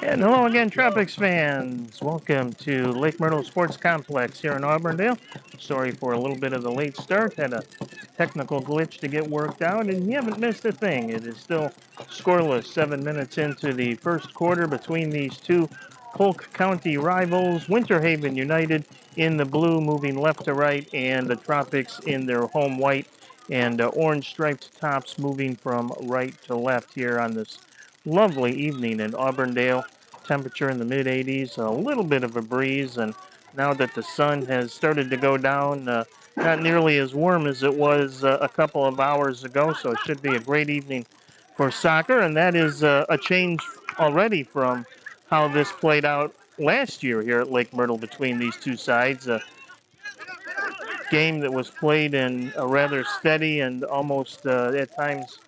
And hello again, Tropics fans. Welcome to Lake Myrtle Sports Complex here in Auburndale. Sorry for a little bit of the late start. Had a technical glitch to get worked out, and you haven't missed a thing. It is still scoreless 7 minutes into the first quarter between these two Polk County rivals. Winter Haven United in the blue, moving left to right, and the Tropics in their home white and orange striped tops moving from right to left here on this lovely evening in Auburndale. Temperature in the mid 80s, a little bit of a breeze, and now that the sun has started to go down, not nearly as warm as it was a couple of hours ago, so it should be a great evening for soccer, and that is a change already from how this played out last year here at Lake Myrtle between these two sides. A game that was played in a rather steady and almost at times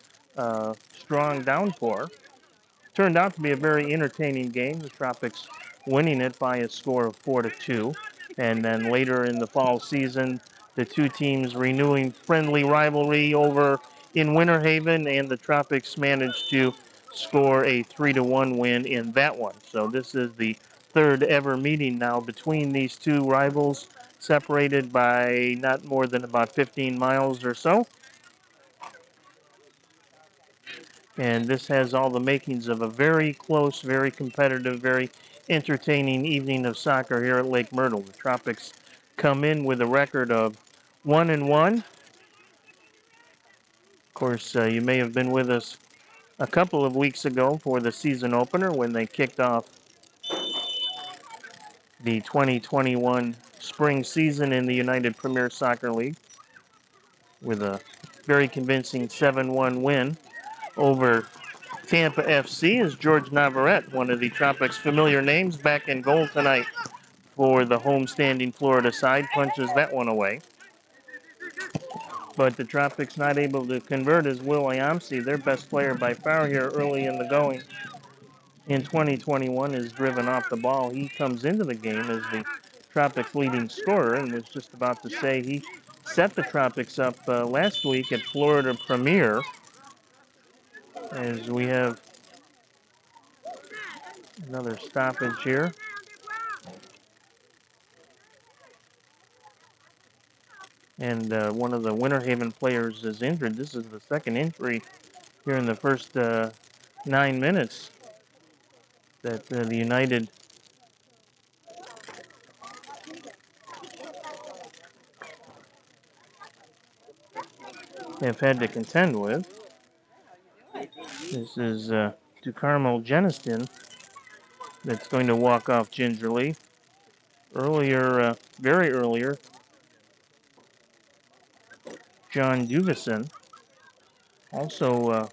strong downpour. Turned out to be a very entertaining game. The Tropics winning it by a score of 4-2. And then later in the fall season, the two teams renewing friendly rivalry over in Winter Haven, and the Tropics managed to score a 3-1 win in that one. So this is the third ever meeting now between these two rivals, separated by not more than about 15 miles or so. And this has all the makings of a very close, very competitive, very entertaining evening of soccer here at Lake Myrtle. The Tropics come in with a record of 1-1. Of course, you may have been with us a couple of weeks ago for the season opener when they kicked off the 2021 spring season in the United Premier Soccer League with a very convincing 7-1 win over Tampa FC. Is George Navarrete, one of the Tropics' familiar names, back in goal tonight for the home-standing Florida side, punches that one away. But the Tropics not able to convert as Will Iamsi, their best player by far here early in the going in 2021, is driven off the ball. He comes into the game as the Tropics' leading scorer, and was just about to say he set the Tropics up last week at Florida Premier, as we have another stoppage here. And one of the Winter Haven players is injured. This is the second injury here in the first 9 minutes that the United have had to contend with. This is DeCarmo Jeniston that's going to walk off gingerly. Earlier, very earlier, John Duvison also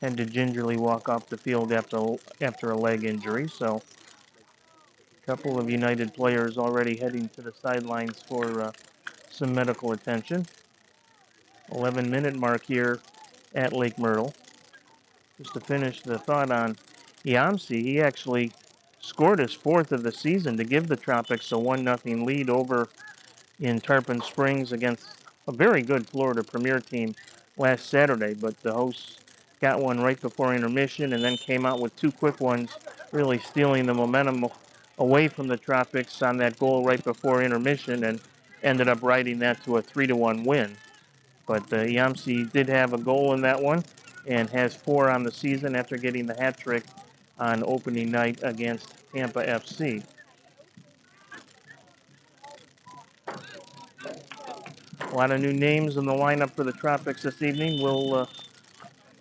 had to gingerly walk off the field after a leg injury. So a couple of United players already heading to the sidelines for some medical attention. 11-minute mark here at Lake Myrtle. Just to finish the thought on Iamsi, he actually scored his fourth of the season to give the Tropics a 1-0 lead over in Tarpon Springs against a very good Florida Premier team last Saturday, but the hosts got one right before intermission and then came out with two quick ones, really stealing the momentum away from the Tropics on that goal right before intermission, and ended up riding that to a 3-1 win. But Iamsi did have a goal in that one and has 4 on the season after getting the hat trick on opening night against Tampa FC. A lot of new names in the lineup for the Tropics this evening. We'll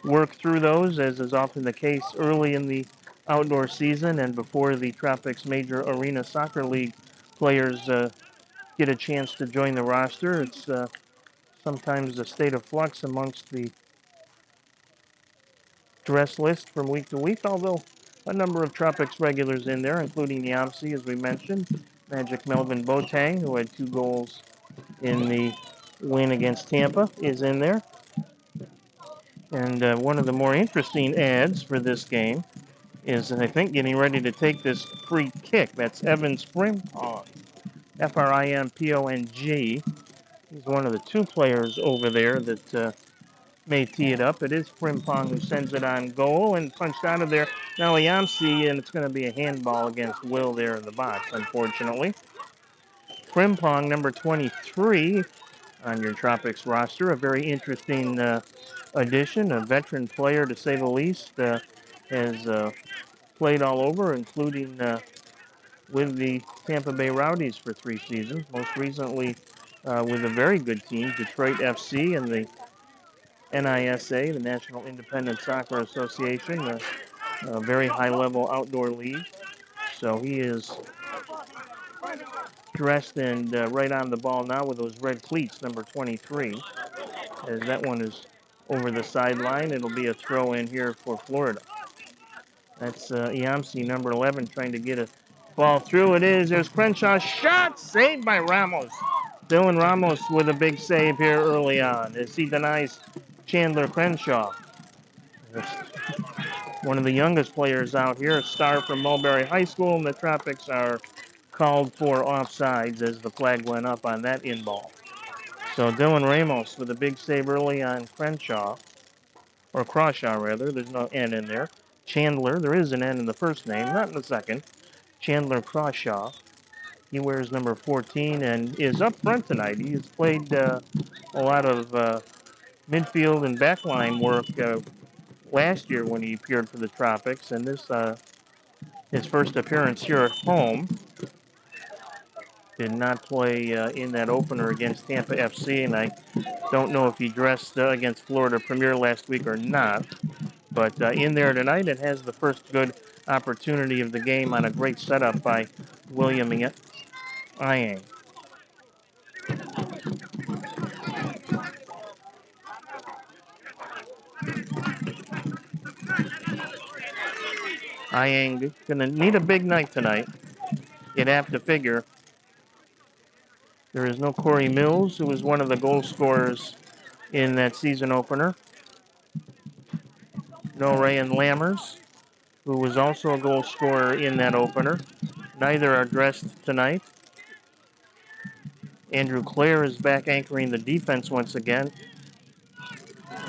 work through those, as is often the case early in the outdoor season and before the Tropics Major Arena Soccer League players get a chance to join the roster. It's sometimes a state of flux amongst the dress list from week to week, although a number of Tropics regulars in there, including Iamsi, as we mentioned. Magic Melvin Boateng, who had 2 goals in the win against Tampa, is in there. And one of the more interesting ads for this game is, I think, getting ready to take this free kick. That's Evan Frimpong, Frimpong. He's one of the 2 players over there that may tee it up. It is Frimpong who sends it on goal and punched out of there. Now Yamsi, and it's going to be a handball against Will there in the box, unfortunately. Frimpong, number 23 on your Tropics roster. A very interesting addition, a veteran player to say the least. Has played all over, including with the Tampa Bay Rowdies for 3 seasons. Most recently with a very good team, Detroit FC, and the NISA, the National Independent Soccer Association, a very high-level outdoor league. So he is dressed and right on the ball now with those red cleats, number 23. As that one is over the sideline, it'll be a throw in here for Florida. That's Iamsi, number 11, trying to get a ball through. It is. There's Crenshaw's shot, saved by Ramos. Dylan Ramos with a big save here early on as he denies Chandler Crenshaw. One of the youngest players out here, a star from Mulberry High School, and the Tropics are called for offsides as the flag went up on that in ball. So Dylan Ramos with a big save early on Crenshaw, or Crawshaw rather. There's no N in there. Chandler, there is an N in the first name, not in the second. Chandler Crawshaw. He wears number 14 and is up front tonight. He has played a lot of midfield and backline work last year when he appeared for the Tropics, and this his first appearance here at home. Did not play in that opener against Tampa FC, and I don't know if he dressed against Florida Premier last week or not. But in there tonight, it has the first good opportunity of the game on a great setup by William Iang. Iang going to need a big night tonight. You'd have to figure. There is no Corey Mills, who was one of the goal scorers in that season opener. No Rayan Lammers, who was also a goal scorer in that opener. Neither are dressed tonight. Andrew Clare is back anchoring the defense once again.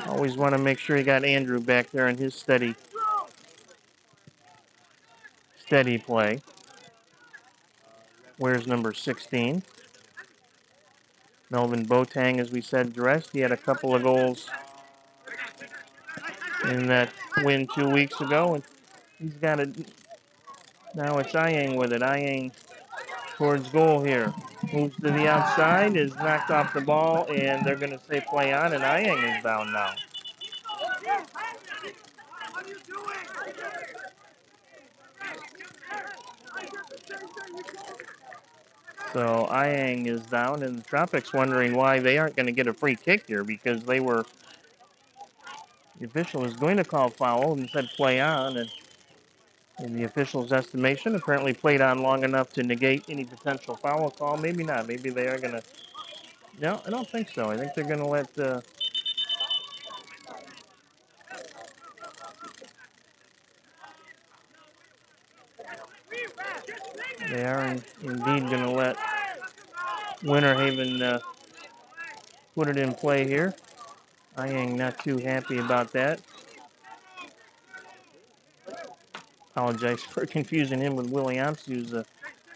Always want to make sure you got Andrew back there in his steady play. Where's number 16? Melvin Boateng, as we said, dressed. He had a couple of goals in that win 2 weeks ago, and he's got it. Now it's Iang with it. Iang towards goal here. Moves to the outside, is knocked off the ball, and they're going to say play on, and Iang is down now. So Iang is down, and the Tropics wondering why they aren't going to get a free kick here, because the official is going to call foul and said play on, and in the official's estimation, apparently played on long enough to negate any potential foul call. Maybe not. Maybe they are going to. No, I don't think so. I think they're going to let. They are indeed going to let Winter Haven put it in play here. Iang not too happy about that. Apologize for confusing him with Willie Amps, who's a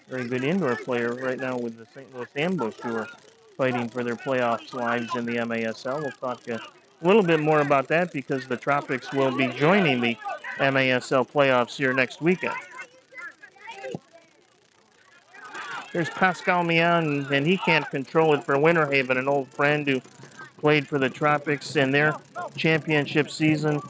very good indoor player right now with the St. Louis Ambush, who are fighting for their playoff lives in the MASL. We'll talk a little bit more about that because the Tropics will be joining the MASL playoffs here next weekend. There's Pascal Mian, and he can't control it for Winter Haven, an old friend who played for the Tropics in their championship season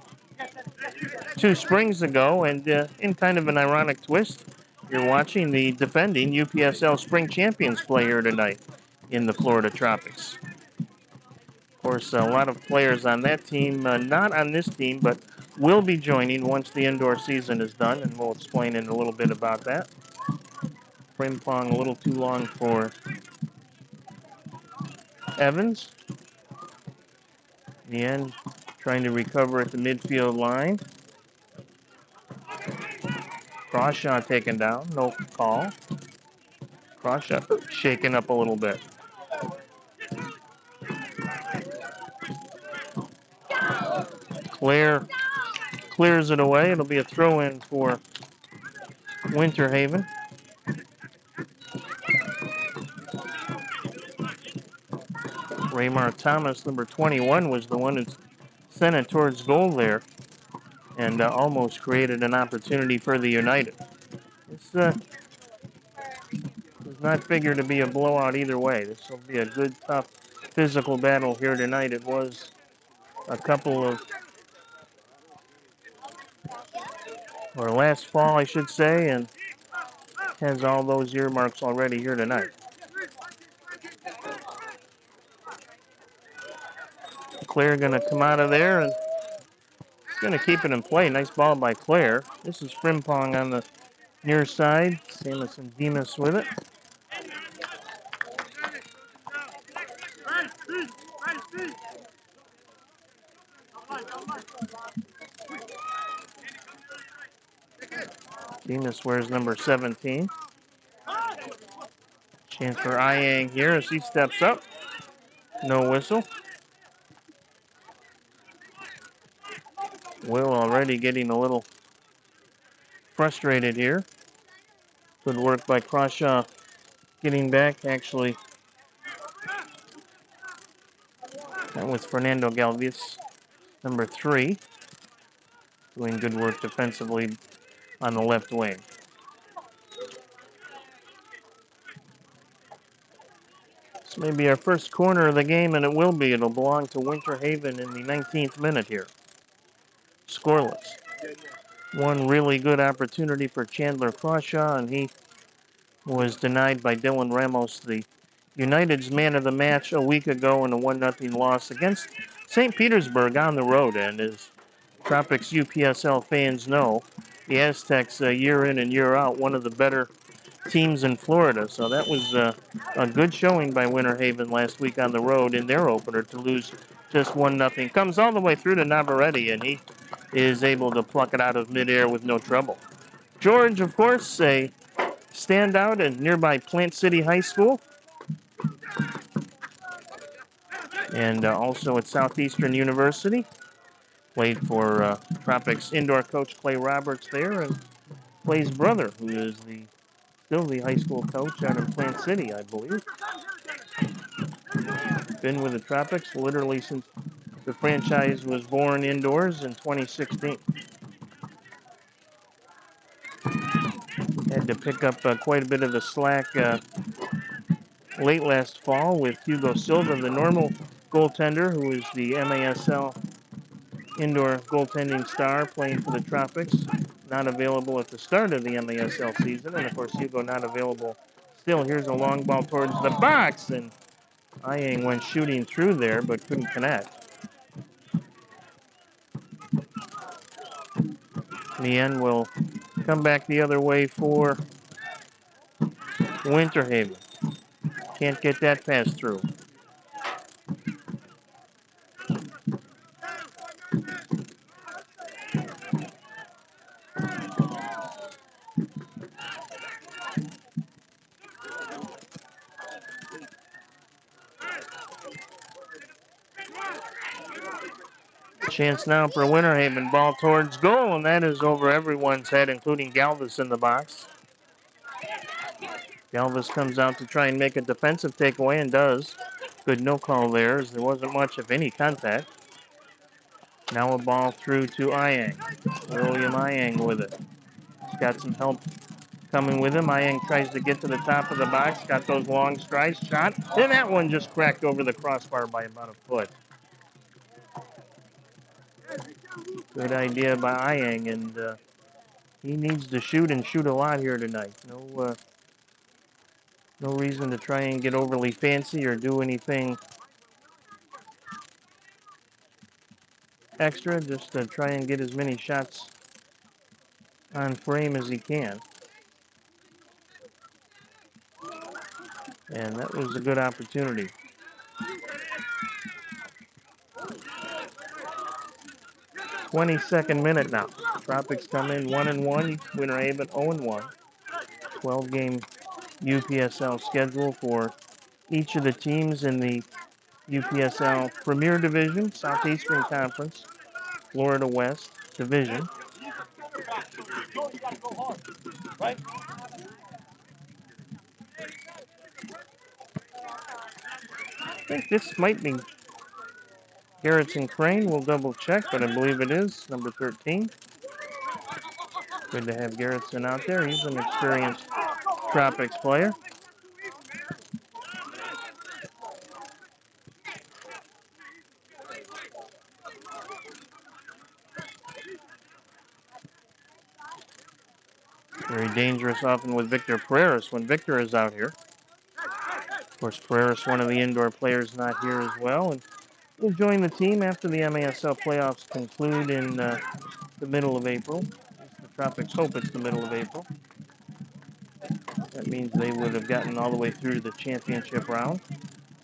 2 springs ago. And in kind of an ironic twist, you're watching the defending UPSL Spring Champions play here tonight in the Florida Tropics. Of course, a lot of players on that team, not on this team, but will be joining once the indoor season is done, and we'll explain in a little bit about that. Frimpong a little too long for Evans. In the end, trying to recover at the midfield line. Crawshaw taken down, no call. Crawshaw shaken up a little bit. Claire clears it away. It'll be a throw-in for Winter Haven. Raymar Thomas, number 21, was the one who sent it towards goal there and almost created an opportunity for the United. This does not figure to be a blowout either way. This will be a good, tough, physical battle here tonight. It was a couple of, or last fall, I should say, and has all those earmarks already here tonight. Claire going to come out of there and going to keep it in play. Nice ball by Claire. This is Frimpong on the near side. Samus and Demas with it. Demas wears number 17. Chance for Ayang here as he steps up. No whistle. Will already getting a little frustrated here. Good work by Crawshaw getting back. Actually, that was Fernando Galvis, number 3, doing good work defensively on the left wing. This may be our first corner of the game, and it will be. It'll belong to Winter Haven in the 19th minute here. Scoreless. One really good opportunity for Chandler Crawshaw, and he was denied by Dylan Ramos, the United's man of the match a week ago in a 1-0 loss against St. Petersburg on the road. And as Tropics UPSL fans know, the Aztecs, year in and year out, one of the better teams in Florida. So that was a good showing by Winter Haven last week on the road in their opener to lose just 1-0. Comes all the way through to Navarrete, and he is able to pluck it out of midair with no trouble. George, of course, a standout at nearby Plant City High School, and also at Southeastern University. Played for Tropics indoor coach Clay Roberts there, and Clay's brother, who is still the high school coach out of Plant City, I believe. Been with the Tropics literally since the franchise was born indoors in 2016. Had to pick up quite a bit of the slack late last fall with Hugo Silva, the normal goaltender, who is the MASL indoor goaltending star playing for the Tropics. Not available at the start of the MASL season, and of course Hugo not available still. Here's a long ball towards the box, and Ayang went shooting through there but couldn't connect. Mien will come back the other way for Winter Haven. Can't get that pass through. Chance now for Winter Haven. Ball towards goal, and that is over everyone's head, including Galvis in the box. Galvis comes out to try and make a defensive takeaway and does. Good no call there, as there wasn't much of any contact. Now a ball through to Ayang. William Ayang with it. He's got some help coming with him. Ayang tries to get to the top of the box. Got those long strides. Shot. And that one just cracked over the crossbar by about a foot. Good idea by Ayang, and he needs to shoot and shoot a lot here tonight. No reason to try and get overly fancy or do anything extra. Just to try and get as many shots on frame as he can. And that was a good opportunity. '22nd minute now. Tropics come in 1-1. Winter Haven 0-1. 12-game UPSL schedule for each of the teams in the UPSL Premier Division, Southeastern Conference. Florida West Division. I think this might be Garrettson Crane. We'll double check, but I believe it is number 13. Good to have Garrettson out there. He's an experienced Tropics player. Very dangerous often with Victor Pereira when Victor is out here. Of course, Pereira, one of the indoor players, not here as well. And will join the team after the MASL playoffs conclude in the middle of April. The Tropics hope it's the middle of April. That means they would have gotten all the way through to the championship round,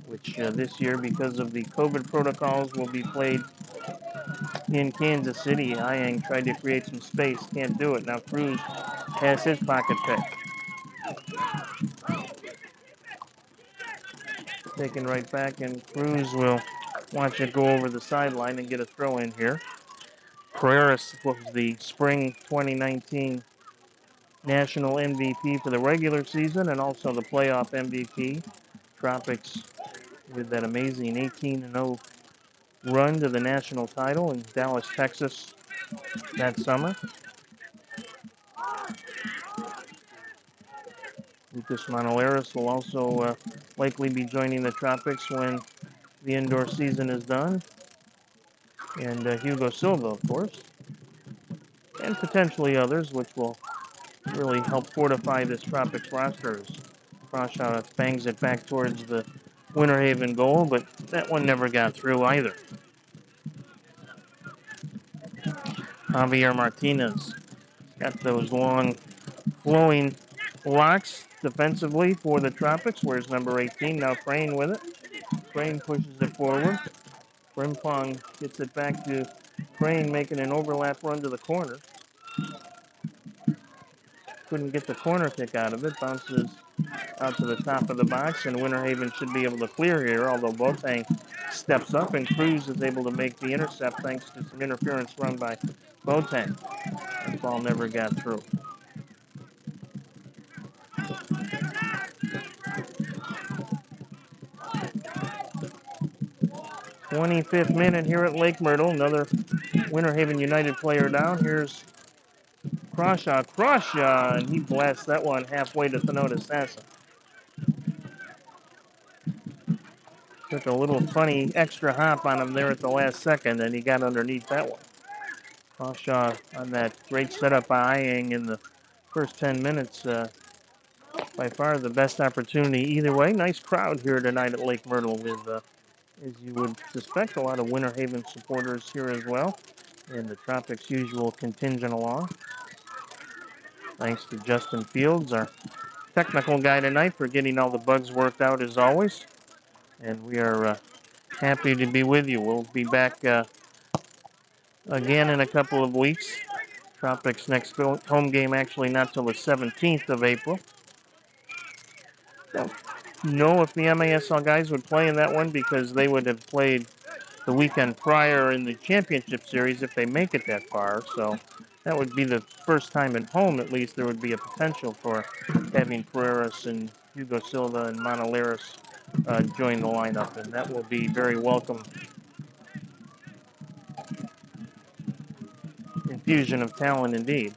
which this year, because of the COVID protocols, will be played in Kansas City. Hyang tried to create some space, can't do it. Now Cruz has his pocket pick. Taken right back, and Cruz will watch it go over the sideline and get a throw in here. Pereira was the spring 2019 national MVP for the regular season and also the playoff MVP. Tropics with that amazing 18-0 run to the national title in Dallas, Texas that summer. Lucas Monolaris will also likely be joining the Tropics when the indoor season is done. And Hugo Silva, of course. And potentially others, which will really help fortify this Tropics roster. Crawshaw bangs it back towards the Winter Haven goal, but that one never got through either. Javier Martinez got those long, flowing locks defensively for the Tropics. Where's number 18? Now Crane with it. Crane pushes it forward. Frimpong gets it back to Crane, making an overlap run to the corner. Couldn't get the corner kick out of it. Bounces out to the top of the box, and Winter Haven should be able to clear here, although Boateng steps up, and Cruz is able to make the intercept thanks to some interference run by Boateng. The ball never got through. 25th minute here at Lake Myrtle. Another Winter Haven United player down. Here's Crawshaw, and he blasts that one halfway to Thenota Sassa. Took a little funny extra hop on him there at the last second, and he got underneath that one. Crawshaw on that great setup by Hyang in the first 10 minutes. By far the best opportunity either way. Nice crowd here tonight at Lake Myrtle with, as you would suspect, a lot of Winter Haven supporters here as well. And the Tropics' usual contingent along. Thanks to Justin Fields, our technical guy tonight, for getting all the bugs worked out as always. And we are happy to be with you. We'll be back again in a couple of weeks. Tropics' next home game actually not till the 17th of April. Don't know if the MASL guys would play in that one because they would have played the weekend prior in the championship series if they make it that far. So that would be the first time at home, at least, there would be a potential for having Pereiras and Hugo Silva and Monolaris join the lineup, and that will be very welcome infusion of talent indeed.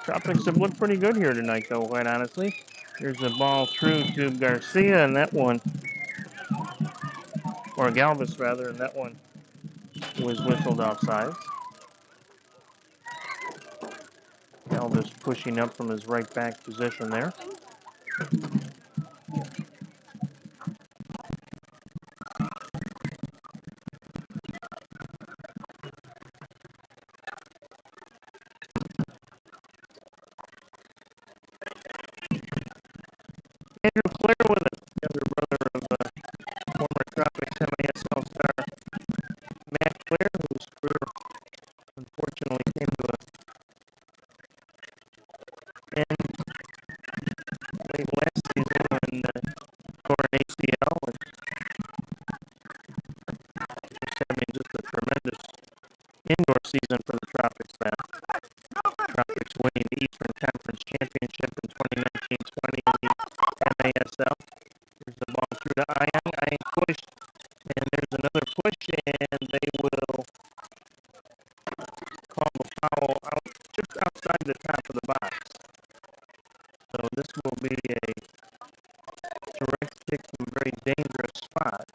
Tropics have looked pretty good here tonight, though, quite honestly. Here's a ball through to Garcia, and that one, or Galvis rather, and that one was whistled offside. Galvis pushing up from his right back position there. Andrew Clare with it, younger brother of former Tropics MASL star Matt Clare, whose career unfortunately came to an end late last season when tore an ACL and was having just a tremendous season for the Tropics then. Tropics winning the Eastern Conference Championship in 2019-20 in the MASL. There's the ball through to Ian. Ian pushed, and there's another push, and they will call the foul out just outside the top of the box. So this will be a direct kick from a very dangerous spot.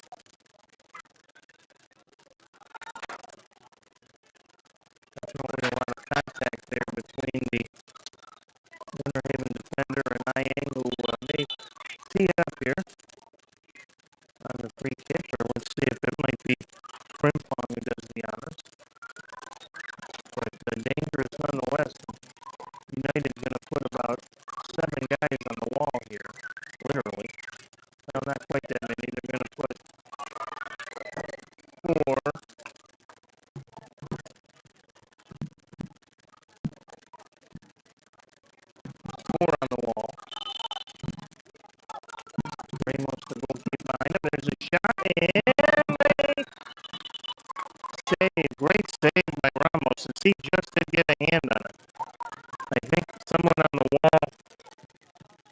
Definitely a lot of contact there between the Winter Haven defender and Ian, who may tee it up here on the free kick, or let's see if it might be Frimpong who does the honors. But dangerous nonetheless. United's going to put about 7 guys on the wall here, literally. Well, not quite that many. They're going to put 4 on the wall. Ramos, the goalkeeper behind him. There's a shot, and they save. Great save by Ramos, as he just did get a hand on it. I think someone on the wall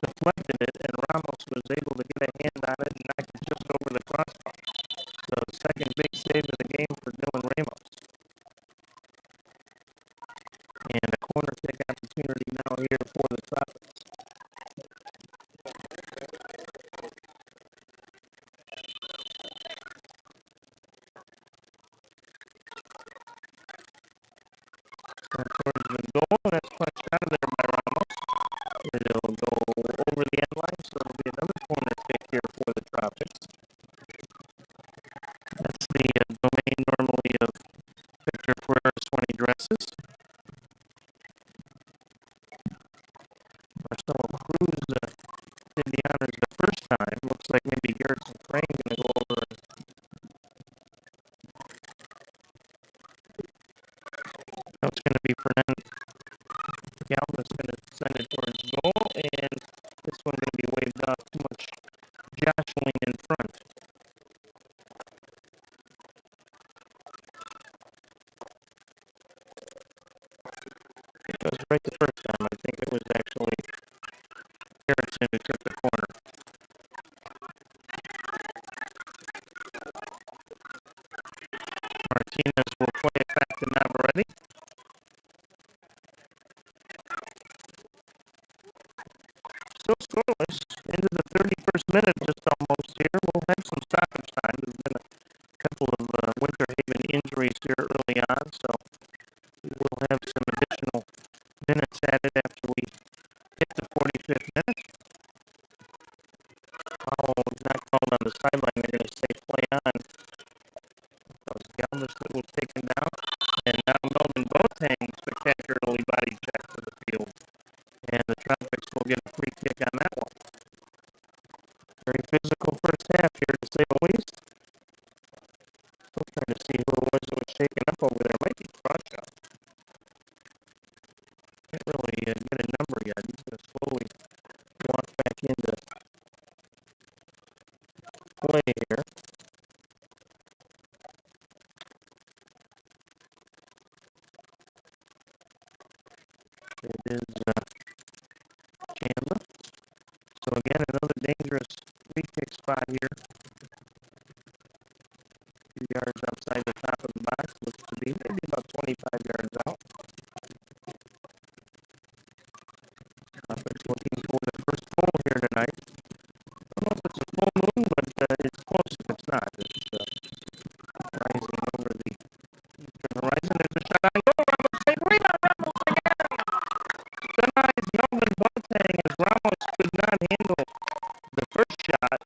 deflected it, and Ramos was able to get a hand on it and knock it just over the crossbar. So, second big save of the game for Dylan Ramos. And a corner kick opportunity now here for the Tropics. Towards the goal, and that's punched out of there by Ramos. It'll go over the end line, so it'll be another corner kick here for the Tropics. That's the domain normally of Victor Fueras when he dresses. Marcelo Cruz did the honors the first time. Looks like maybe Garrison Crane going to go over and now it's going to be Fernando Galva's going to send it towards goal, and this one going to be waved off. Too much jostling in front. It was right the first time. I think it was actually Garrison who took the corner. Martinez will play it back to Navarrete. Still scoreless into the 31st minute, just almost here. We'll have some stoppage time. There's been a couple of Winter Haven injuries here early on, so we will have some additional minutes added after we hit the 45th minute. Foul is not called on the sideline. They're going to say play on. That was Galvez that was taken down, and now Melvin Boateng spectacularly body check to the field. And the Tropics will get a free kick on that one. Very physical first half here, to say the least. Still trying to see who it was that was shaken up over there. Might be Croshaw. Can't really get a number yet. He's going to slowly walk back into play here. It is Chandler. So again, another dangerous free kick spot here. A few yards outside the top of the box. Looks to be maybe about 25 yards out. Tropics looking for the first goal here tonight. I don't know if it's a full moon, but it's close if it's not. It's rising over the eastern horizon. There's a shot on goal. Ramos take rebound. Ramos again. Denies Melvin Boateng as Ramos could not handle the first shot.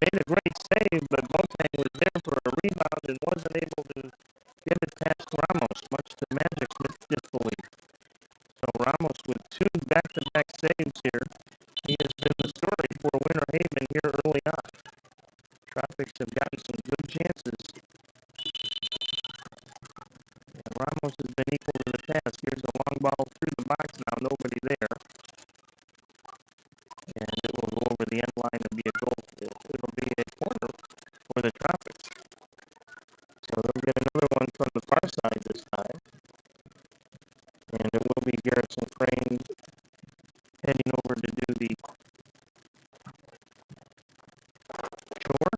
Made a great save, but Boateng was there for a rebound and wasn't able to get it past Ramos, much to Magic's disbelief. So Ramos with 2 back-to-back saves here. He has been the story for Winter Haven here early on. Tropics have gotten some good chances. And Ramos has been equal to the task. Here's a long ball through the box now, nobody there. And it will go over the end line and be a goal. It'll be a corner for the Tropics. So they'll get another one from the far side this time. And it will be Garrison Crane heading over to do the chore.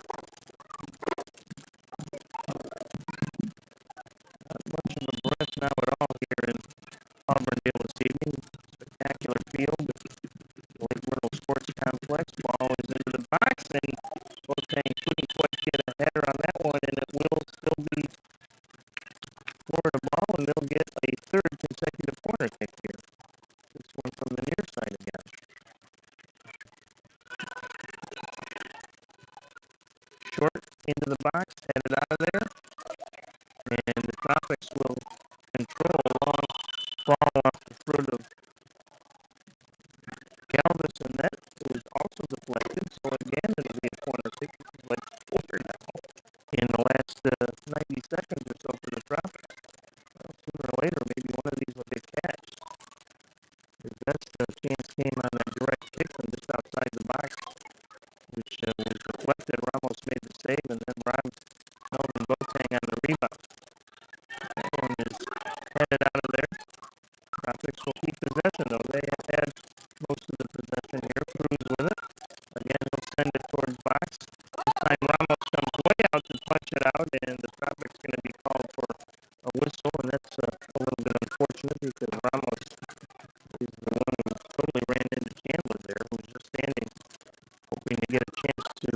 Not much of a breath now at all here in Auburndale this evening. Spectacular field. Lake Myrtle Sports Complex. Ball is into the box, and Boateng couldn't quite get a header on that one, and it will still be Florida ball, and they'll get a third consecutive corner kick here. This one from the near side again. Short into the box, headed out of there, and the Tropics will control a long ball off the foot of Galvis, and that was also deflected, so again it'll be a corner kick. This is like four now in the last 90 seconds or so for the Tropics. Well, sooner or later, maybe one of these will get catched. His best chance came on a direct kick from just outside the box, which was deflected. Ramos made the save, and then Melvin Boateng on the rebound. That one is headed out of there. Tropics will keep possession, though. They have had most of the possession here. Cruz with it. Again, he'll send it towards box. This time Ramos comes way out to punch it out, and the Tropics going to be called for a whistle, and that's a little bit unfortunate because Ramos is the one who totally ran into Chandler there, who was just standing, hoping to get a chance to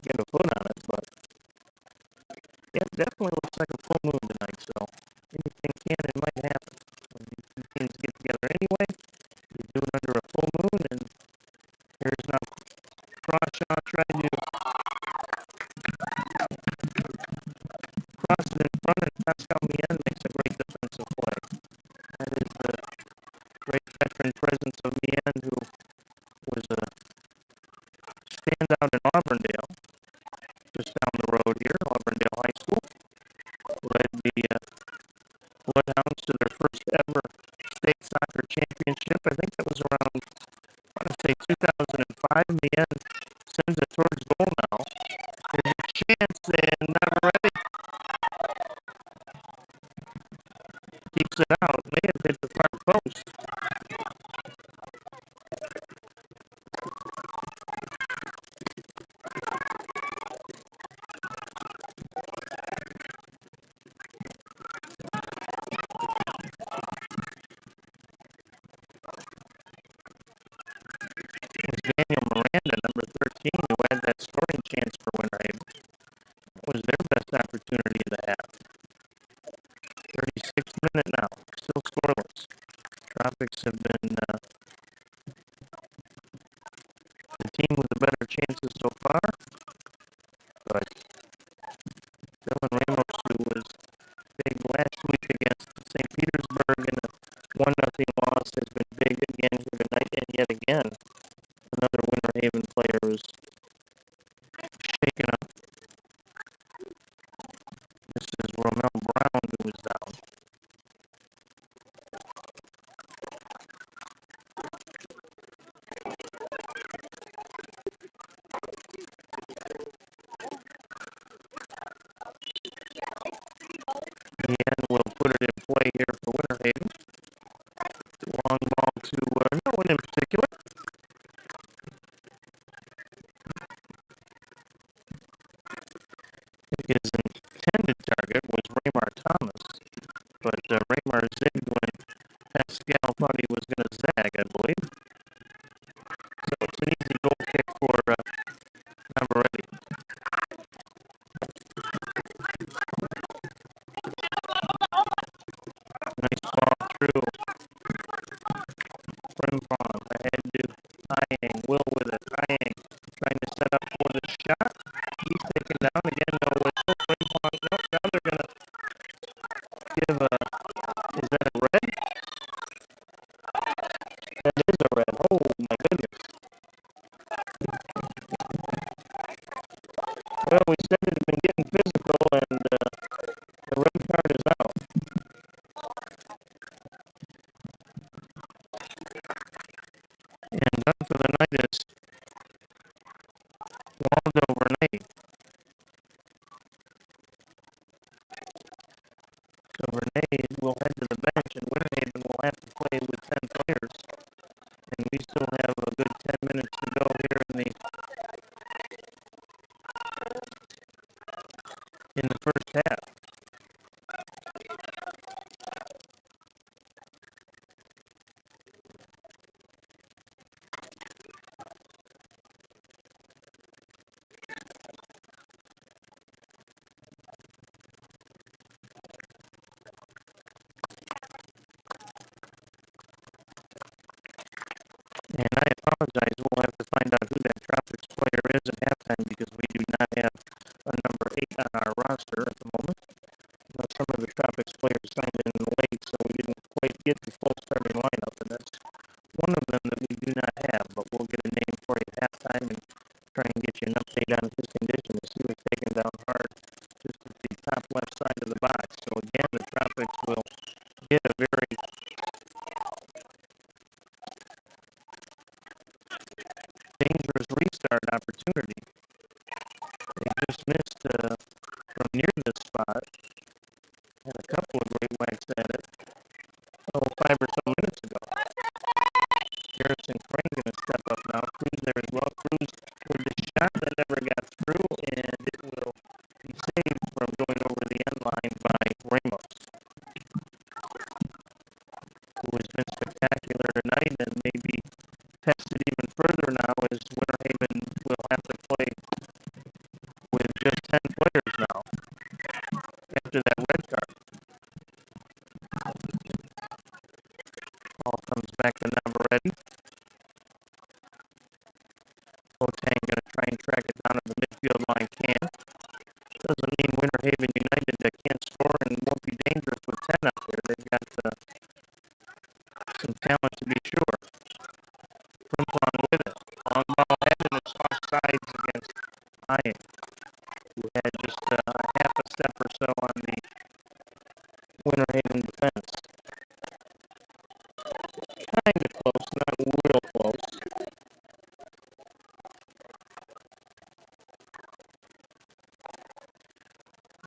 get a foot on it. But yeah, it definitely looks like a full moon tonight, so anything can and might happen. When these two teams get together anyway, you do it under a full moon, and here's now Crawshaw trying to cross it in front, and Pascal Mien makes a great defensive play. That is the great veteran presence of Mien, who was a standout in Auburndale, just down the road here, Auburndale High School. Led the Bloodhounds to their first ever state soccer championship. I think that was around, I want to say 2005. Mien sends it towards goal now. There's a chance, and Navarrete keeps it out. May have hit the far post. Daniel Miranda, number 13, who had that scoring chance for Winter Haven. That was their best opportunity of the half. 36th minute now, still scoreless. Tropics have been the team with the better chances so far, but Dylan Ramos, who was big last week against St. Petersburg in a 1-0 loss, has been big again here tonight, and yet again, another Winter Haven player is shaken up. This is Romel Brown, who was down. Ian will put it in play here for Winter Haven. Long ball to no one in particular. His intended target was Raymar Thomas, but Raymar zigged when Pascal thought he was going to zag, I believe. So it's an easy goal kick for Navarrete. Nice ball through Frimpong ahead Haven will have to play with 10 players, and we still have a good 10 minutes to go here in the first half. And I apologize, we'll have to find out who that Tropics player is at halftime because we do not have a number 8 on our roster at the moment. Some of the Tropics players signed in late, so we didn't quite get the full starting lineup, and that's one of them that we do not have, but we'll get a name for you at halftime and try and get you an update on his condition. He was taken down hard just at the top left side of the box. So again, the Tropics will get a very dangerous restart opportunity. They just missed from near this spot. Had a couple of great whacks at it. 5 or so minutes ago. Harrison Crane going to step up now. Cruz there as well. Cruz with the shot that never got through, and it will be saved from going over the end line by Ramos, who has been spectacular tonight and may be tested even further now as Winter Haven will have to play with just 10 players now after that red card. Ball comes back to Navarrete. Otang going to try and track it down to the midfield line. Can. Doesn't mean Winter Haven United can't score and won't be dangerous with 10 out there. They've got some talent to be sure. Frimpong with it. Long ball head and it's off sides against Ian, who had just half a step or so on the Winter Haven defense. Kind of close, not real close.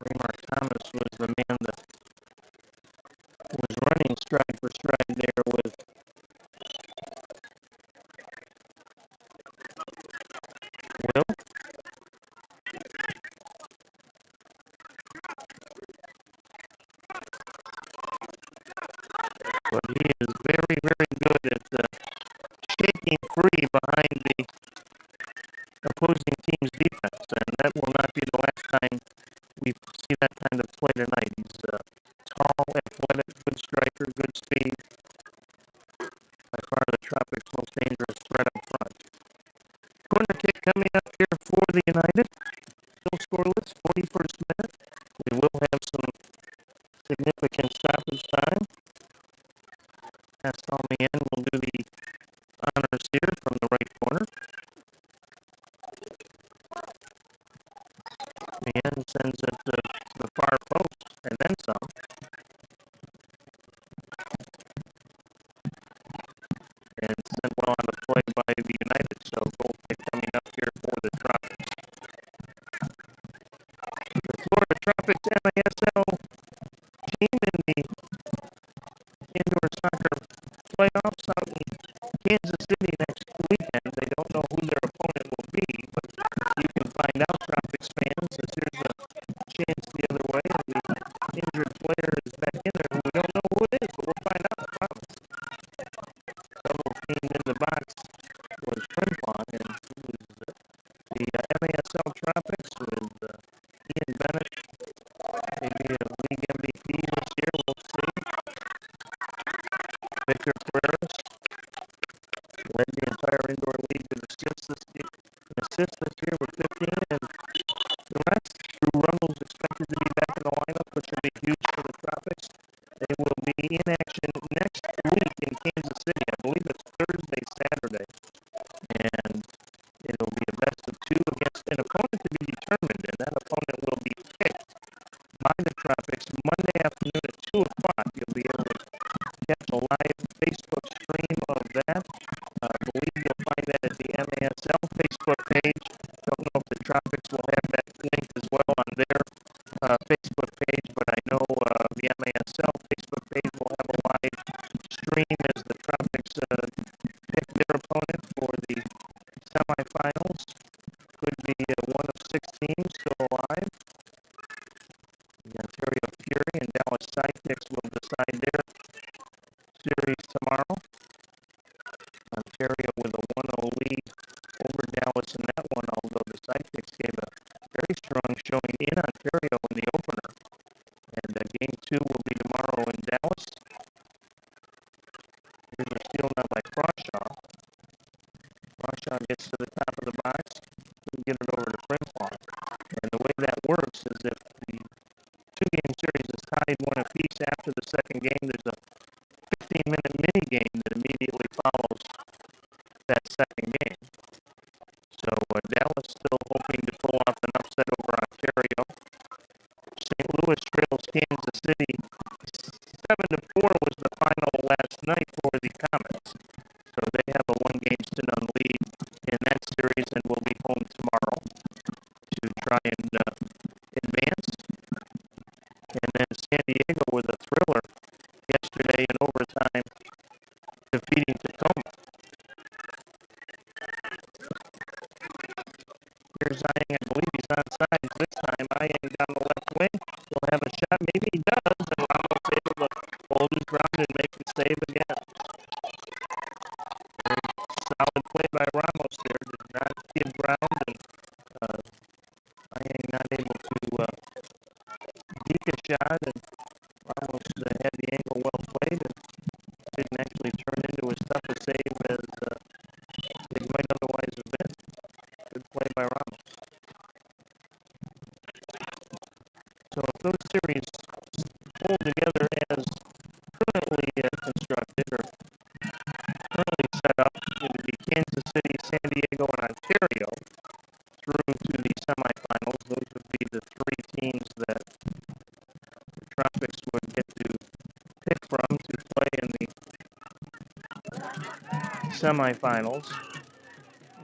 Raymar Thomas was the man that was running stride for stride there with Will. But he is very, very good at shaking free behind the opposing team's defense, and that will not be the last time we see that kind of play tonight. He's tall, athletic, good striker, good speed. By far the Tropics' most dangerous threat up front. Corner kick coming up here for the United. Still scoreless, 41st minute. We will have some significant stoppage time. Salmian will do the honors here from the right corner. Salmian sends it to the far post and then some. And sent well on the play by the United, so goal kick coming up here for the Tropics. The Florida Tropics MASL team in the indoor soccer playoffs out in Kansas City next weekend. They don't know who their opponent will be, but you can find out, Tropics fans, as there's a chance the other way, and the injured player is back in there. We don't know who it is, but we'll find out, I promise. Double team in the box was Frimpong, and he was the MASL Tropics with Ian Bennett, maybe a league MVP this year, we'll see. Victor Ferreras led the entire indoor league with assists this year with 15, and the rest, Drew Ruggles expected to be back in the lineup, which will be huge for the Tropics. They will be in action next week in Kansas City. I believe it's Thursday, Saturday, and it'll be a best of 2 against an opponent to be determined, and that opponent will be picked by the Tropics Monday afternoon at 2 o'clock. You'll be able to catch a live Facebook stream of that. I believe you'll find that at the MASL Facebook page. Don't know if the Tropics will have that linked as well on their Facebook page, but I know the MASL Facebook page will have a live stream as the Tropics pick their opponent for the semifinals. Could be one of 6 teams still alive. The Ontario Fury and Dallas Sidekicks will decide their series tomorrow. Ontario with a 1-0 lead over Dallas in that one, although the Sidekicks gave a very strong showing in Ontario in the opener. And game 2 will be tomorrow in Dallas. Here's a steal now by Crawshaw. Crawshaw gets to the top of the box. He can get it over to Frimpong. And the way that works is if the 2-game series is tied 1 apiece after the second game, there's a 15-minute mini game that immediately follows that second game. So Dallas still hoping to pull off an upset over Ontario. St. Louis trails Kansas City 7-4 was the final last night for the Comets. So they have a 1-game-to-none lead in that series and will be home tomorrow to try and advance. And then San Diego with a thriller yesterday in overtime, defeating Tacoma. Here's Ayang. I believe he's on sides this time. Ayang down the left wing. He'll have a shot. Maybe he does. And Ramos able to hold his ground and make the save again. Very solid play by Ramos there. Did not give ground. And Ayang not able to deke a shot. And Ramos had the angle well played and didn't actually turn into as tough a save as it might otherwise have been. Good play by Ramos. So if those series hold together as currently constructed or currently set up, it would be Kansas City, San Diego, and Ontario through to the semifinals. Those would be the 3 teams that the Tropics would get to pick from to play in the semifinals.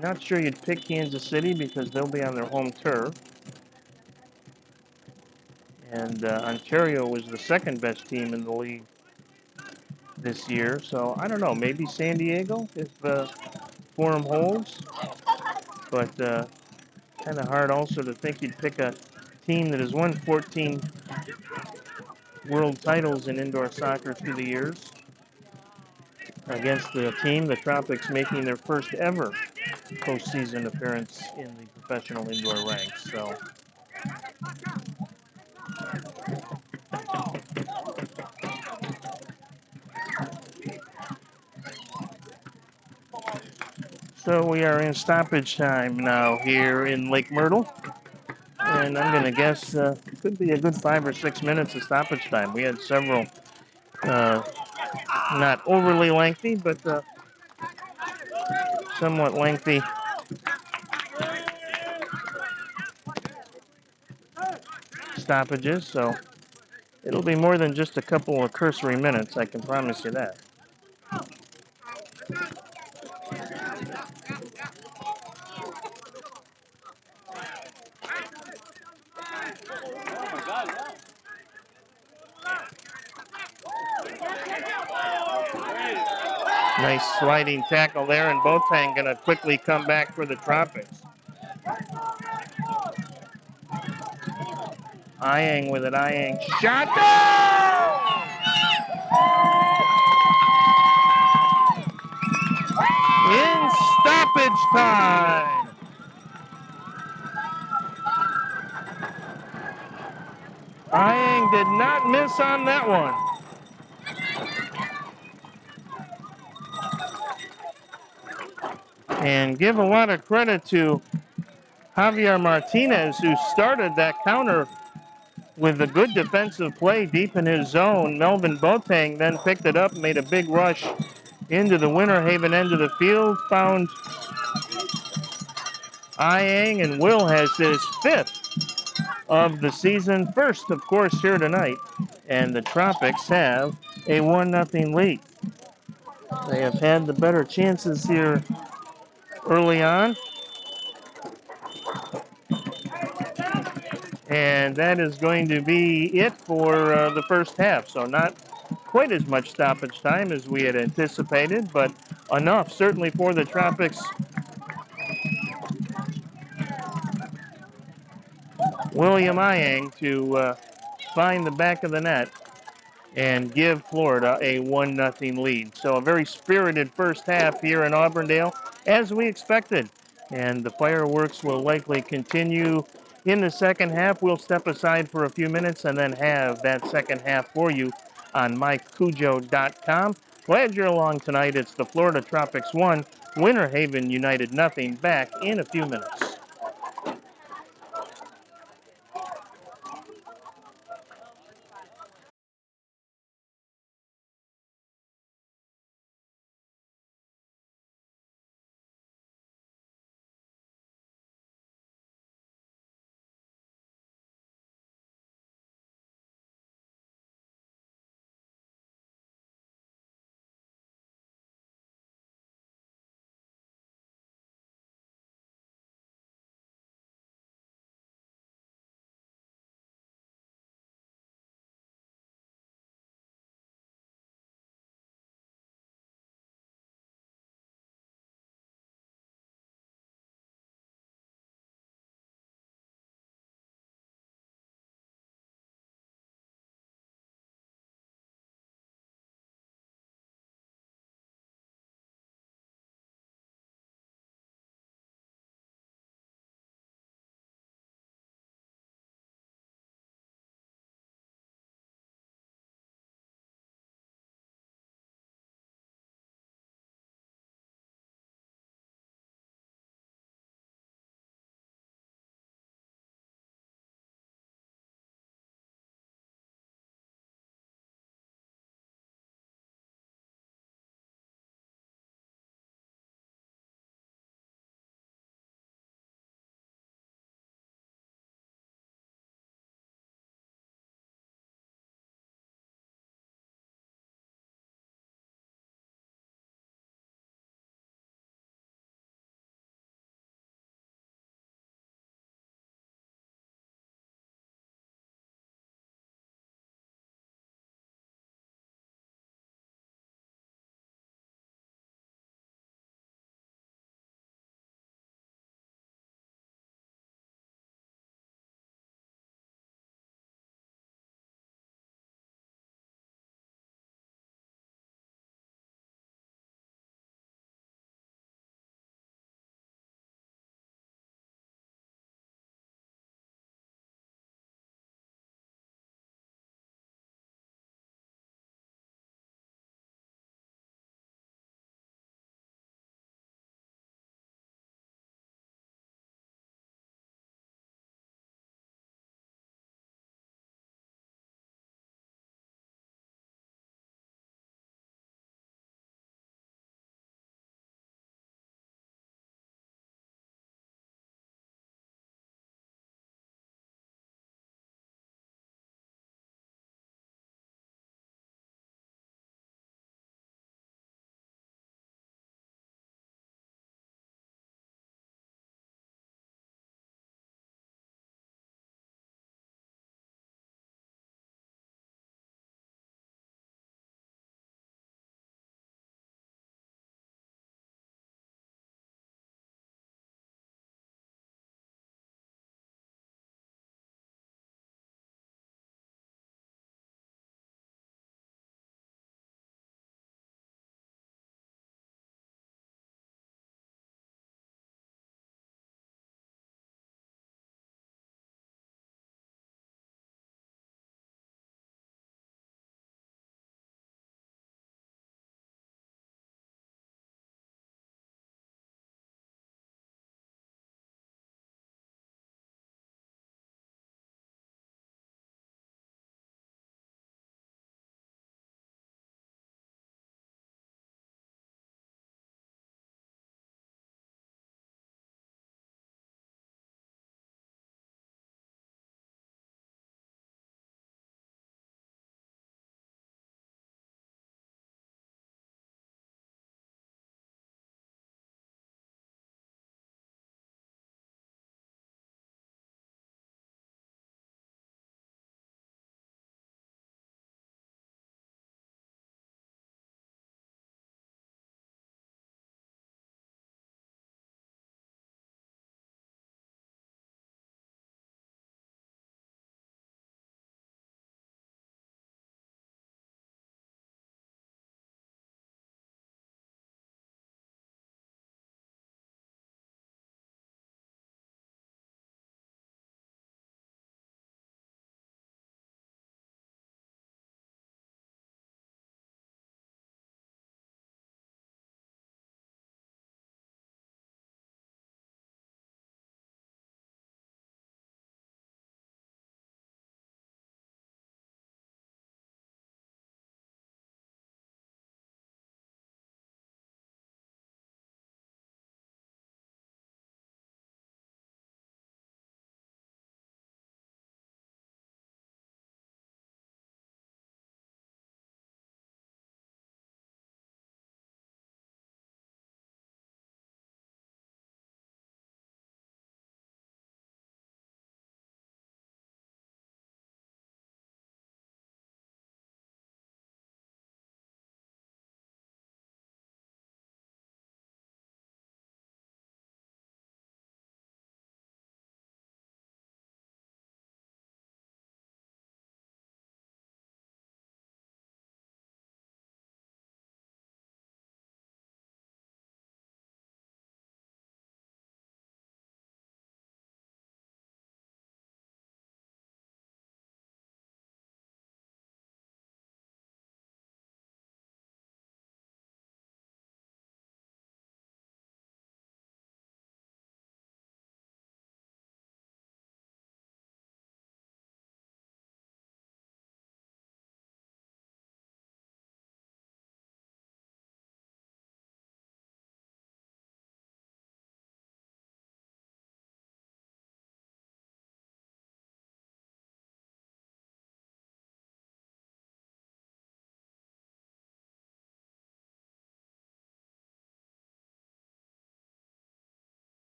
Not sure you'd pick Kansas City because they'll be on their home turf. And Ontario was the 2nd best team in the league this year. So I don't know, maybe San Diego if form holds. But kind of hard also to think you'd pick a team that has won 14 world titles in indoor soccer through the years against the team, the Tropics, making their first ever postseason appearance in the professional indoor ranks. So we are in stoppage time now here in Lake Myrtle. And I'm going to guess could be a good 5 or 6 minutes of stoppage time. We had several not overly lengthy, but somewhat lengthy stoppages. So it'll be more than just a couple of cursory minutes, I can promise you that. Nice sliding tackle there, and Boateng going to quickly come back for the Tropics. Ayang with it. Ayang shot. In stoppage time. Ayang did not miss on that one. And give a lot of credit to Javier Martinez, who started that counter with a good defensive play deep in his zone. Melvin Boateng then picked it up, made a big rush into the Winter Haven end of the field, found Ayang, and Will has his 5th of the season. First, of course, here tonight. And the Tropics have a 1-0 lead. They have had the better chances here early on. And that is going to be it for the first half. So not quite as much stoppage time as we had anticipated, but enough certainly for the Tropics. William Iang to find the back of the net and give Florida a 1-0 lead. So a very spirited first half here in Auburndale, as we expected. And the fireworks will likely continue in the second half. We'll step aside for a few minutes and then have that second half for you on MikeCujo.com. Glad you're along tonight. It's the Florida Tropics 1, Winter Haven United 0. Back in a few minutes.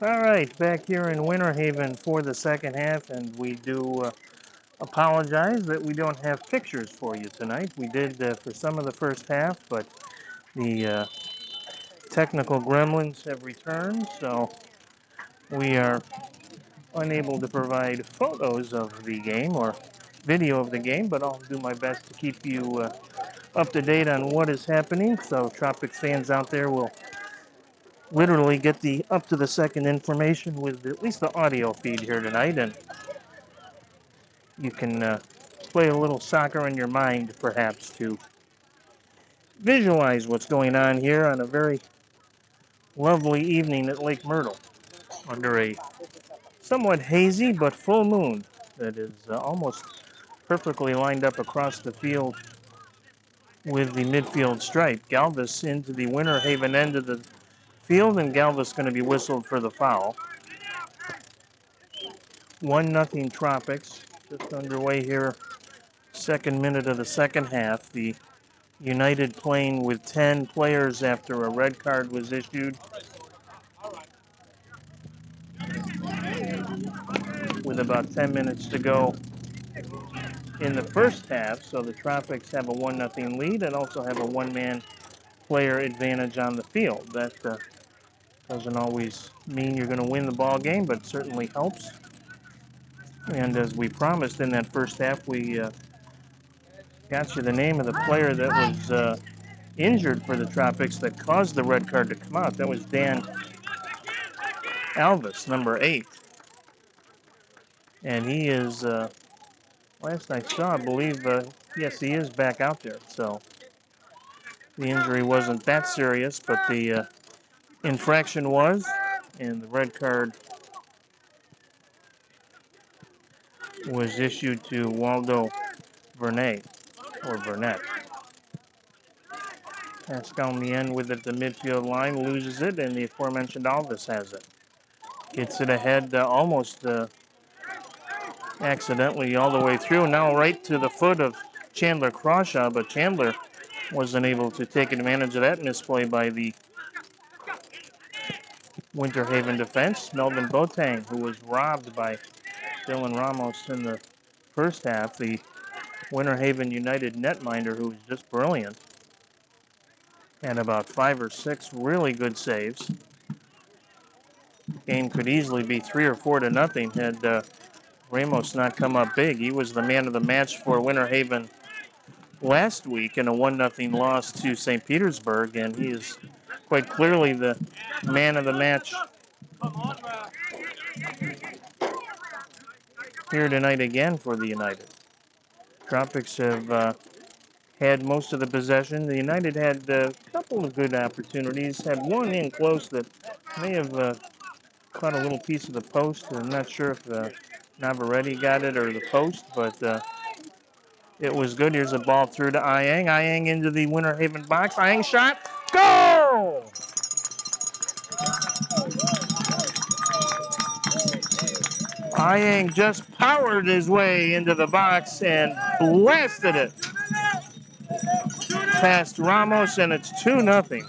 All right, back here in Winter Haven for the second half, and we do apologize that we don't have pictures for you tonight. We did for some of the first half, but the technical gremlins have returned, so we are unable to provide photos of the game or video of the game, but I'll do my best to keep you up to date on what is happening. So Tropics fans out there will literally get the up to the second information with at least the audio feed here tonight, and you can play a little soccer in your mind perhaps to visualize what's going on here on a very lovely evening at Lake Myrtle under a somewhat hazy but full moon that is almost perfectly lined up across the field with the midfield stripe. Galvis into the Winter Haven end of the field, and Galvis going to be whistled for the foul. 1-0 Tropics, just underway here, second minute of the second half. The United playing with 10 players after a red card was issued, with about 10 minutes to go in the first half. So the Tropics have a 1-0 lead and also have a one-man player advantage on the field. That doesn't always mean you're going to win the ball game, but certainly helps. And as we promised in that first half, we got you the name of the player that was injured for the Tropics that caused the red card to come out. That was Dan Alvis, number 8. And he is, last I saw, I believe, yes, he is back out there. So the injury wasn't that serious, but the infraction was, and the red card was issued to Waldo Vernet, or Burnett. Pascal Mien with it at the midfield line, loses it, and the aforementioned Alvis has it. Gets it ahead almost accidentally all the way through. Now right to the foot of Chandler Crawshaw, but Chandler wasn't able to take advantage of that misplay by the Winter Haven defense. Melvin Boateng, who was robbed by Dylan Ramos in the first half, the Winter Haven United netminder, who was just brilliant, and about 5 or 6 really good saves. Game could easily be 3 or 4-0 had Ramos not come up big. He was the man of the match for Winter Haven last week in a 1-0 loss to St. Petersburg, and he is quite clearly the man of the match here tonight again for the United. Tropics have had most of the possession. The United had a couple of good opportunities, had one in close that may have caught a little piece of the post. I'm not sure if Navarrete got it or the post, but it was good. Here's a ball through to Ayang. Ayang into the Winter Haven box. Ayang shot. Goal! Ayang just powered his way into the box and blasted it past Ramos, and it's 2-0.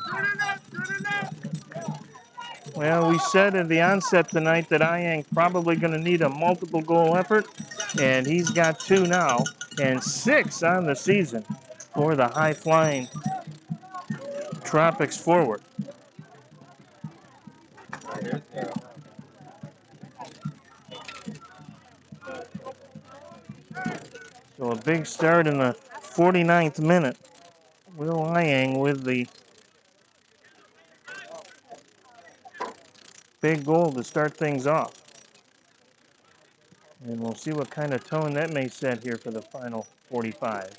Well, we said at the onset tonight that Ayang probably going to need a multiple goal effort, and he's got 2 now, and 6 on the season for the high-flying Tropics forward. So a big start in the 49th minute. Will Ayang with the big goal to start things off. And we'll see what kind of tone that may set here for the final 45.